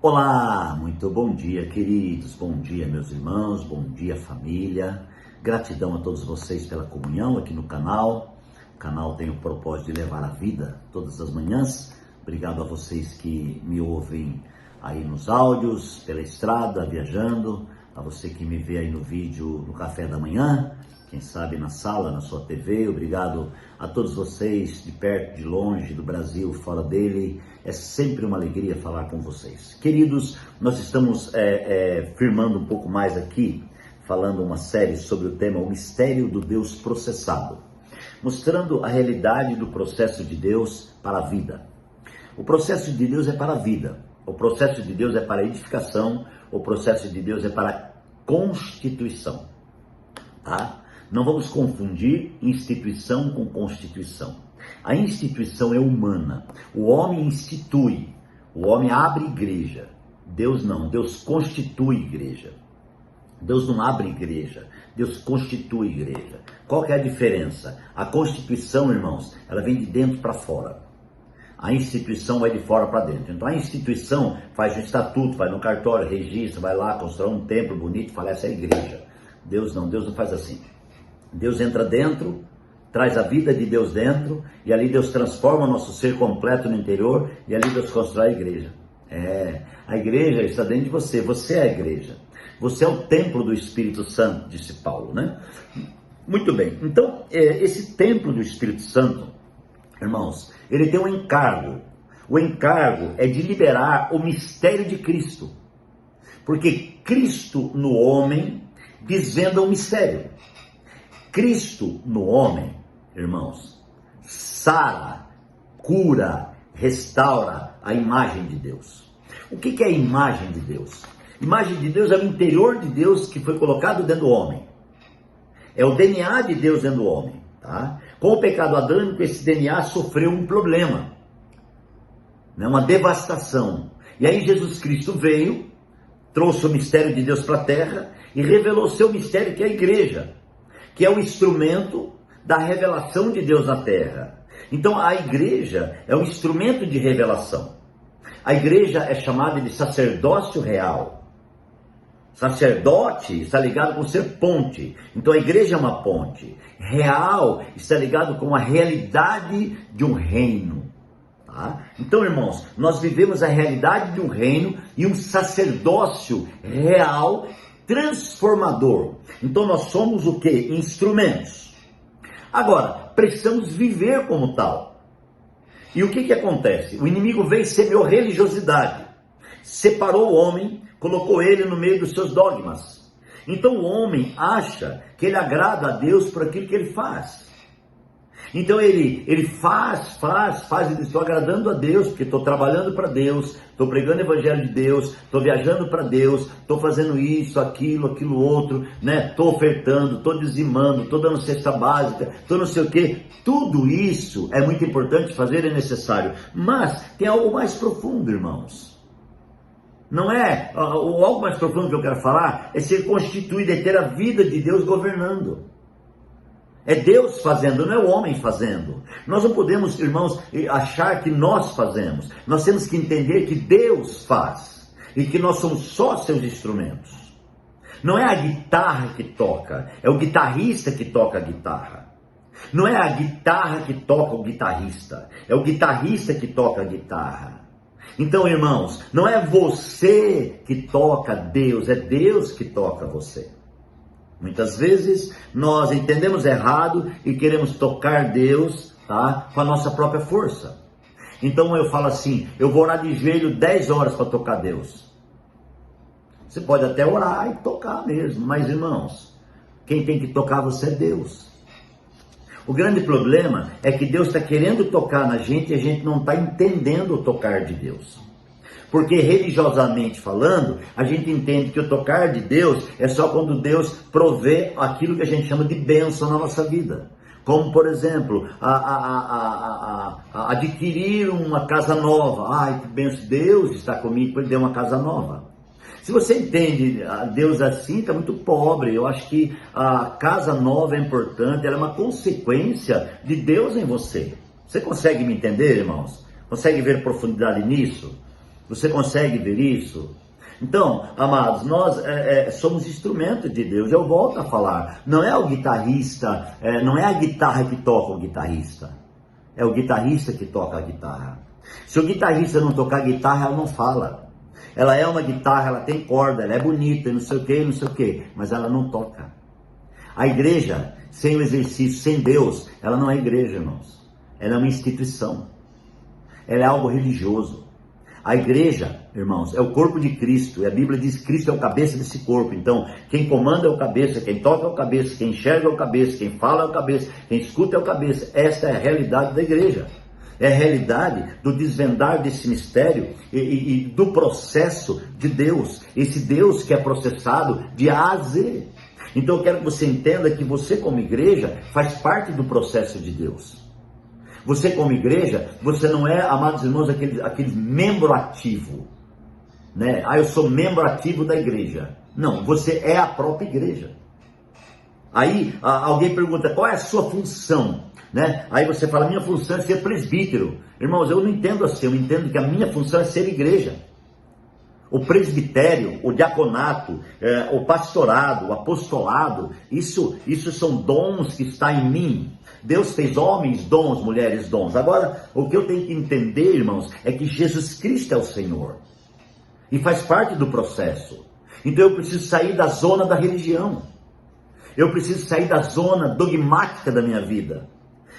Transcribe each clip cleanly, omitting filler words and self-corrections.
Olá, muito bom dia, queridos, bom dia, meus irmãos, bom dia, família. Gratidão a todos vocês pela comunhão aqui no canal. O canal tem o propósito de levar a vida todas as manhãs. Obrigado a vocês que me ouvem aí nos áudios, pela estrada, viajando. A você que me vê aí no vídeo no café da manhã, quem sabe na sala, na sua TV. Obrigado a todos vocês de perto, de longe, do Brasil, fora dele. É sempre uma alegria falar com vocês. Queridos, nós estamos firmando um pouco mais aqui, falando uma série sobre o tema O Mistério do Deus Processado, mostrando a realidade do processo de Deus para a vida. O processo de Deus é para a vida, o processo de Deus é para a edificação, o processo de Deus é para a constituição, tá? Não vamos confundir instituição com constituição. A instituição é humana. O homem institui, o homem abre igreja. Deus não, Deus constitui igreja. Deus não abre igreja, Deus constitui igreja. Qual que é a diferença? A constituição, irmãos, ela vem de dentro para fora. A instituição vai de fora para dentro. Então a instituição faz um estatuto, vai no cartório, registra, vai lá, constrói um templo bonito, fala, essa é a igreja. Deus não faz assim. Deus entra dentro, traz a vida de Deus dentro, e ali Deus transforma o nosso ser completo no interior, e ali Deus constrói a igreja. A igreja está dentro de você, você é a igreja. Você é o templo do Espírito Santo, disse Paulo, né? Muito bem, então esse templo do Espírito Santo, irmãos, ele tem um encargo. O encargo é de liberar o mistério de Cristo, porque Cristo no homem desvenda o mistério. Cristo no homem, irmãos, sara, cura, restaura a imagem de Deus. O que é a imagem de Deus? Imagem de Deus é o interior de Deus que foi colocado dentro do homem. É o DNA de Deus dentro do homem, tá? Com o pecado adâmico, esse DNA sofreu um problema, né? Uma devastação. E aí Jesus Cristo veio, trouxe o mistério de Deus para a terra e revelou o seu mistério, que é a igreja, que é o instrumento da revelação de Deus na terra. Então a igreja é um instrumento de revelação. A igreja é chamada de sacerdócio real. Sacerdote está ligado com ser ponte. Então a igreja é uma ponte. Real está ligado com a realidade de um reino. Tá? Então, irmãos, nós vivemos a realidade de um reino e um sacerdócio real transformador. Então nós somos o quê? Instrumentos. Agora, precisamos viver como tal. E o que acontece? O inimigo veio e semeou religiosidade. Separou o homem, colocou ele no meio dos seus dogmas. Então o homem acha que ele agrada a Deus por aquilo que ele faz. Então ele faz, e diz, estou agradando a Deus, porque estou trabalhando para Deus, estou pregando o evangelho de Deus, estou viajando para Deus, estou fazendo isso, aquilo outro, né? Estou ofertando, estou dizimando, estou dando cesta básica, estou não sei o quê. Tudo isso é muito importante fazer, é necessário. Mas tem algo mais profundo, irmãos. Não é, o algo mais profundo que eu quero falar é ser constituído, é ter a vida de Deus governando. É Deus fazendo, não é o homem fazendo. Nós não podemos, irmãos, achar que nós fazemos. Nós temos que entender que Deus faz e que nós somos só seus instrumentos. Não é a guitarra que toca, é o guitarrista que toca a guitarra. Não é a guitarra que toca o guitarrista, é o guitarrista que toca a guitarra. Então, irmãos, não é você que toca Deus, é Deus que toca você. Muitas vezes nós entendemos errado e queremos tocar Deus, tá, com a nossa própria força. Então eu falo assim, eu vou orar de joelho 10 horas para tocar Deus. Você pode até orar e tocar mesmo, mas irmãos, quem tem que tocar você é Deus. O grande problema é que Deus está querendo tocar na gente e a gente não está entendendo o tocar de Deus. Porque religiosamente falando, a gente entende que o tocar de Deus é só quando Deus provê aquilo que a gente chama de bênção na nossa vida. Como, por exemplo, adquirir uma casa nova. Ai, que bênção, Deus está comigo, Ele deu uma casa nova. Se você entende a Deus assim, está muito pobre. Eu acho que a casa nova é importante, ela é uma consequência de Deus em você. Você consegue me entender, irmãos? Consegue ver profundidade nisso? Você consegue ver isso? Então, amados, nós somos instrumentos de Deus. Eu volto a falar, não é o guitarrista, não é a guitarra que toca o guitarrista, é o guitarrista que toca a guitarra. Se o guitarrista não tocar guitarra, ela não fala. Ela é uma guitarra, ela tem corda, ela é bonita, não sei o que, mas ela não toca. A igreja, sem o exercício, sem Deus, ela não é igreja, irmãos. Ela é uma instituição. Ela é algo religioso. A igreja, irmãos, é o corpo de Cristo. E a Bíblia diz que Cristo é o cabeça desse corpo. Então, quem comanda é o cabeça, quem toca é o cabeça, quem enxerga é o cabeça, quem fala é o cabeça, quem escuta é o cabeça. Esta é a realidade da igreja. É a realidade do desvendar desse mistério e do processo de Deus. Esse Deus que é processado de A a Z. Então eu quero que você entenda que você como igreja faz parte do processo de Deus. Você como igreja, você não é, amados irmãos, aquele membro ativo, né? Ah, eu sou membro ativo da igreja. Não, você é a própria igreja. Aí alguém pergunta, qual é a sua função? Né? Aí você fala, minha função é ser presbítero. Irmãos, eu não entendo assim, eu entendo que a minha função é ser igreja. O presbitério, o diaconato, o pastorado, o apostolado, isso são dons que estão em mim. Deus fez homens dons, mulheres dons. Agora, o que eu tenho que entender, irmãos, é que Jesus Cristo é o Senhor. E faz parte do processo. Então eu preciso sair da zona da religião. Eu preciso sair da zona dogmática da minha vida.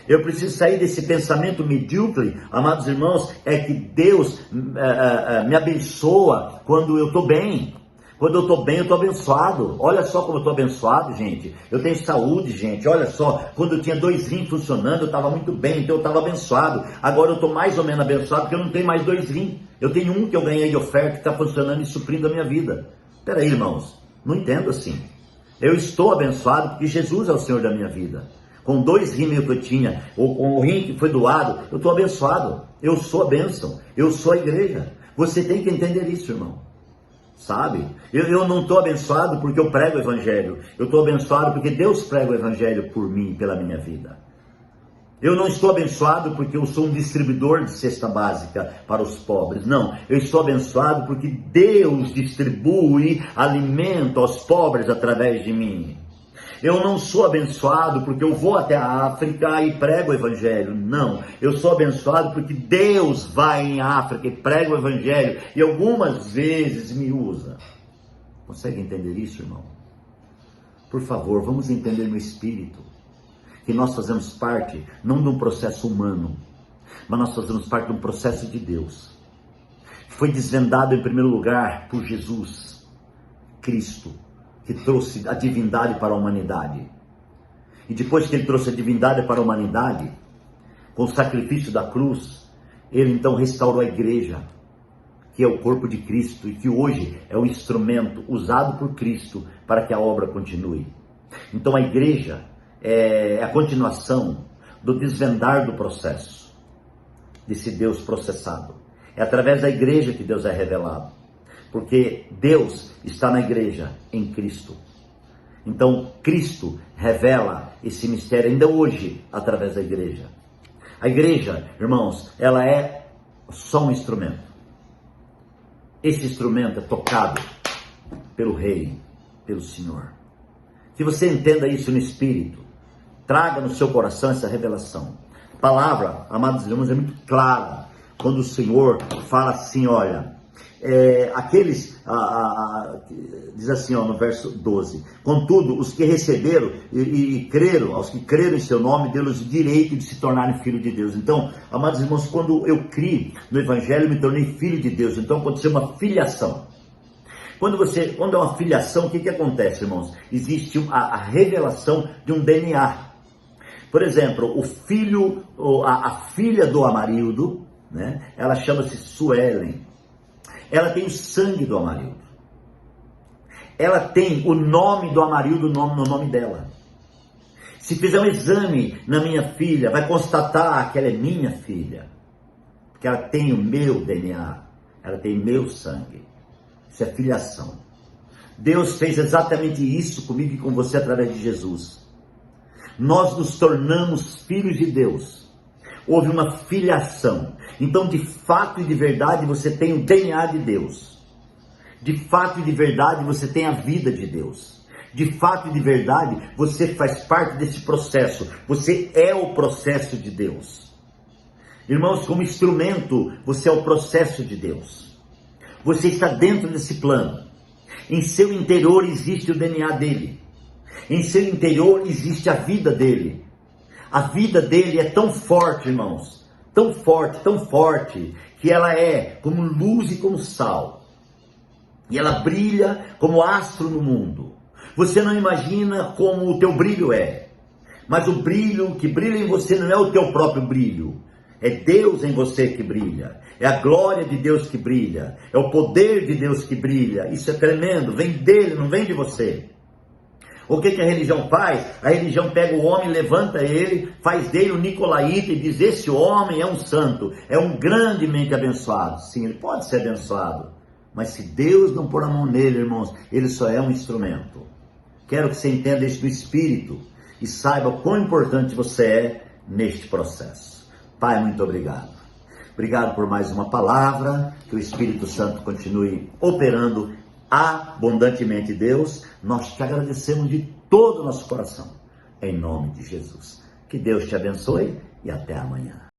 Eu preciso sair desse pensamento medíocre, amados irmãos, é que Deus me abençoa quando eu estou bem. Quando eu estou bem, eu estou abençoado. Olha só como eu estou abençoado, gente. Eu tenho saúde, gente. Olha só, quando eu tinha 2 rins funcionando, eu estava muito bem, então eu estava abençoado. Agora eu estou mais ou menos abençoado porque eu não tenho mais 2 rins. Eu tenho um que eu ganhei de oferta que está funcionando e suprindo a minha vida. Peraí, irmãos, não entendo assim. Eu estou abençoado porque Jesus é o Senhor da minha vida. Com 2 rins que eu tinha, ou com o rim que foi doado, eu estou abençoado. Eu sou a bênção, eu sou a igreja. Você tem que entender isso, irmão. Sabe? Eu não estou abençoado porque eu prego o evangelho. Eu estou abençoado porque Deus prega o evangelho por mim, pela minha vida. Eu não estou abençoado porque eu sou um distribuidor de cesta básica para os pobres. Não, eu estou abençoado porque Deus distribui alimento aos pobres através de mim. Eu não sou abençoado porque eu vou até a África e prego o evangelho. Não, eu sou abençoado porque Deus vai em África e prega o evangelho e algumas vezes me usa. Consegue entender isso, irmão? Por favor, vamos entender no espírito que nós fazemos parte não de um processo humano, mas nós fazemos parte de um processo de Deus. Foi desvendado em primeiro lugar por Jesus Cristo, que trouxe a divindade para a humanidade. E depois que ele trouxe a divindade para a humanidade, com o sacrifício da cruz, ele então restaurou a igreja, que é o corpo de Cristo e que hoje é o instrumento usado por Cristo para que a obra continue. Então a igreja é a continuação do desvendar do processo, desse Deus processado. É através da igreja que Deus é revelado. Porque Deus está na igreja, em Cristo. Então, Cristo revela esse mistério ainda hoje, através da igreja. A igreja, irmãos, ela é só um instrumento. Esse instrumento é tocado pelo Rei, pelo Senhor. Que você entenda isso no Espírito. Traga no seu coração essa revelação. A palavra, amados irmãos, é muito clara. Quando o Senhor fala assim, olha... diz assim, no verso 12, contudo, os que receberam e creram, aos que creram em seu nome, deu-lhes o direito de se tornarem filhos de Deus. Então, amados irmãos, quando eu criei no evangelho, eu me tornei filho de Deus. Então aconteceu uma filiação. Quando é uma filiação, o que acontece, irmãos? Existe a revelação de um DNA. Por exemplo, o filho, a filha do Amarildo, né? Ela chama-se Suelen. Ela tem o sangue do Amarildo. Ela tem o nome do Amarildo no nome dela. Se fizer um exame na minha filha, vai constatar que ela é minha filha. Porque ela tem o meu DNA. Ela tem meu sangue. Isso é filiação. Deus fez exatamente isso comigo e com você através de Jesus. Nós nos tornamos filhos de Deus. houve uma filiação. Então, de fato e de verdade, você tem o DNA de Deus. De fato e de verdade, você tem a vida de Deus. De fato e de verdade, você faz parte desse processo. Você é o processo de Deus. Irmãos, como instrumento, você é o processo de Deus. Você está dentro desse plano. Em seu interior existe o DNA dele. Em seu interior existe a vida dele. A vida dele é tão forte, irmãos. Tão forte, que ela é como luz e como sal. E ela brilha como astro no mundo. Você não imagina como o teu brilho é. Mas o brilho que brilha em você não é o teu próprio brilho. É Deus em você que brilha. É a glória de Deus que brilha. É o poder de Deus que brilha. Isso é tremendo. Vem dele, não vem de você. O que a religião faz? A religião pega o homem, levanta ele, faz dele um nicolaíta e diz: esse homem é um santo, é um grandemente abençoado. Sim, ele pode ser abençoado. Mas se Deus não pôr a mão nele, irmãos, ele só é um instrumento. Quero que você entenda isso no espírito e saiba quão importante você é neste processo. Pai, muito obrigado. Obrigado por mais uma palavra, que o Espírito Santo continue operando abundantemente, Deus. Nós te agradecemos de todo o nosso coração, em nome de Jesus. Que Deus te abençoe e até amanhã.